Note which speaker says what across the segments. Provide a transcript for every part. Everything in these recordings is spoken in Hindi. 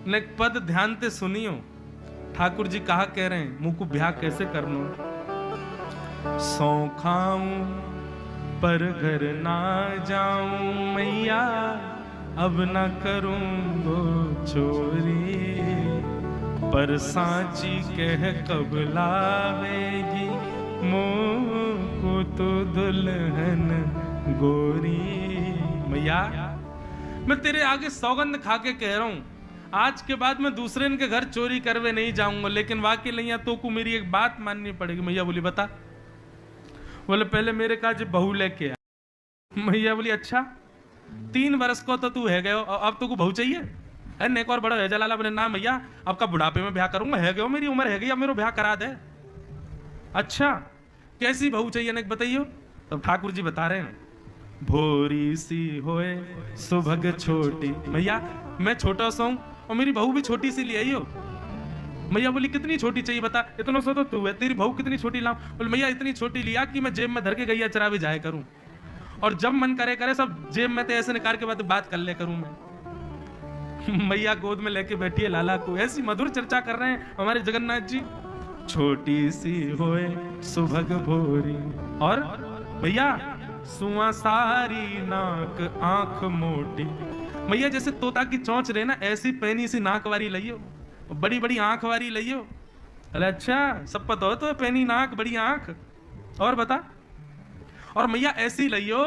Speaker 1: ने पद ध्यान ते सुनियो। ठाकुर जी कहा कह रहे हैं, मुंह को ब्याह कैसे करनो। सौ खाऊं पर घर ना जाऊं मैया, अब ना करूं वो चोरी। पर सांची कह कब लावेगी, मुंह को तो दुल्हन गोरी। मैया मैं तेरे आगे सौगंध खा के कह रहा हूं, आज के बाद मैं दूसरे के घर चोरी करवे नहीं जाऊंगा, लेकिन वाकई नहीं तो को मेरी एक बात माननी पड़ेगी। मैया बोली बता। बोले पहले मेरे का जो बहू लेके आ। मैया बोली अच्छा, 3 वर्ष को तो तू है गयो, अब तो को बहू चाहिए है। एक और बड़ा है जलाला। बोले ना मैया, अब का बुढ़ापे में ब्याह करूंगा, है गयो मेरी उम्र है गई, अब मेरे ब्याह करा दे। अच्छा कैसी बहू चाहिए ना बताइयो। तब ठाकुर जी बता रहे हैं, भोरी सी होए सुभग छोटी। मैया मैं छोटा सा हूं और मेरी बहू भी छोटी सी ले आई हो। मैया बोली कितनी छोटी चाहिए बता। इतना सो तो तू है, तेरी बहू कितनी छोटी लाऊं। बोले मैया इतनी छोटी लिया कि मैं जेब में धर के गैया चरा भी जाए करूं, और जब मन करे करे सब जेब में तो ऐसे निकाल के बात कर ले करूं मैं। मैया गोद में लेके बैठी है लाला को, ऐसी मधुर चर्चा कर रहे हैं हमारे जगन्नाथ जी। छोटी सी होए सुभग भोरी, और भैया सुआ सारी नाक आंख मोटी। मैया जैसे तोता की चोंच रहे ना, ऐसी पैनी सी नाक वारी लियो, बड़ी बड़ी आंख वारी लियो। अरे अच्छा सब पता हो तो पैनी नाक बड़ी आंख, और बता। और मैया ऐसी लियो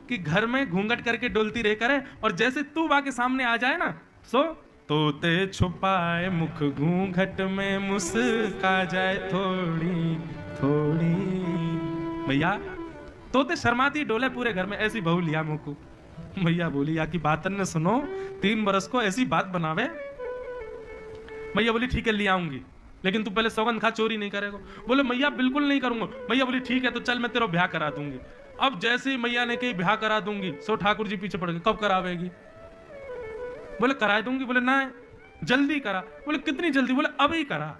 Speaker 1: कि घर में घूंघट करके डोलती रह करे, और जैसे तू बा के सामने आ जाए ना, सो तोते छुपाए मुख घूंघट में मुस्का जाए थोड़ी थोड़ी। मैया तोते शर्माती डोले पूरे घर में, ऐसी बहू लिया मुझको। मैया बोली या की बातन ने सुनो, 3 बरस को ऐसी बात बनावे। मैया बोली ठीक है ले आऊंगी, लेकिन तू पहले सौगंध खा, चोरी नहीं करेगा। बोले मैया बिल्कुल नहीं करूंगा। मैया बोली ठीक है तो चल मैं तेरा ब्याह करा दूंगी। अब जैसे ही मैया ने कही ब्याह करा दूंगी, सो ठाकुर जी पीछे पड़ गए, कब करावेगी। बोले करा दूंगी। बोले ना जल्दी करा। बोले कितनी जल्दी। बोले अभी करा,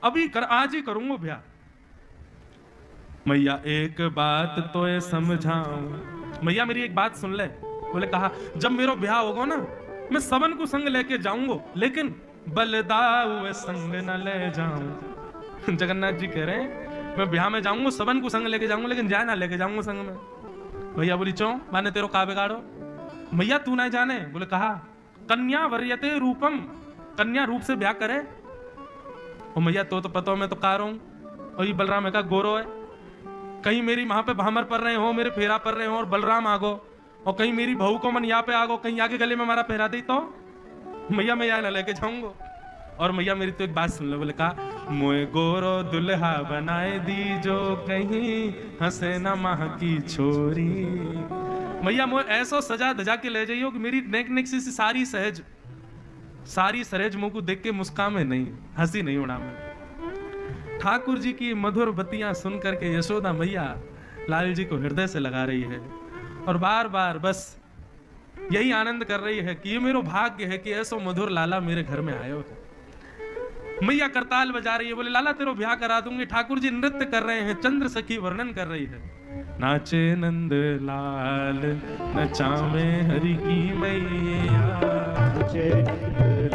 Speaker 1: अभी कर, आज ही करूंगा ब्याह। मैया एक बात तो ये समझाऊं। मैया मेरी एक बात सुन ले। बोले कहा जब मेरा ब्याह होगा ना, मैं सबन को संग लेके जाऊंगा, लेकिन बलदाऊ संग न ले जाऊं। जगन्नाथ जी कह रहे हैं मैं ब्याह में जाऊंगा, सबन को संग लेके जाऊंगा, लेकिन जाए ना लेके जाऊंगा संग में। भैया बोली चो माने तेरो का बिगाड़ो। मैया तू ना जाने। बोले कहा कन्या वर्यते रूपम, कन्या रूप से ब्याह करे। और मैया तो पता हो मैं तो कार हूं, और ये बलराम है का गोरो है, कहीं मेरी वहां पे भामर पर रहे हो, मेरे फेरा पर रहे हो और बलराम आगो, और कहीं मेरी बहू को मन यहाँ पे आगो, कहीं आगे गले में हमारा फेरा दी तो मैया मैं यहाँ ना लेके जाऊंगा। और मैया मेरी तो एक बात सुन लो। बोले कहा मोए गोरो दुल्हा बनाए दी जो, कहीं हंसे ना माह की छोरी। मैया मोए ऐसा सजा धजा के ले जाइयो कि मेरी नेक नेक सी सारी सहज मुंह को देख के मुस्कामे नहीं, हंसी नहीं उड़ा मैं। ठाकुर जी की मधुर बत्तियां सुन करके यशोदा मैया लाल जी को हृदय से लगा रही है, और बार बार बस यही आनंद कर रही है कि ये मेरा भाग्य है कि ऐसा मधुर लाला मेरे घर में आयो है। मैया करताल बजा रही है। बोले लाला तेरो ब्याह करा दूंगी। ठाकुर जी नृत्य कर रहे हैं, चंद्र सखी वर्णन कर रही है। नाचे नंद लाल नचावे हरि की मैया, नाचे नंद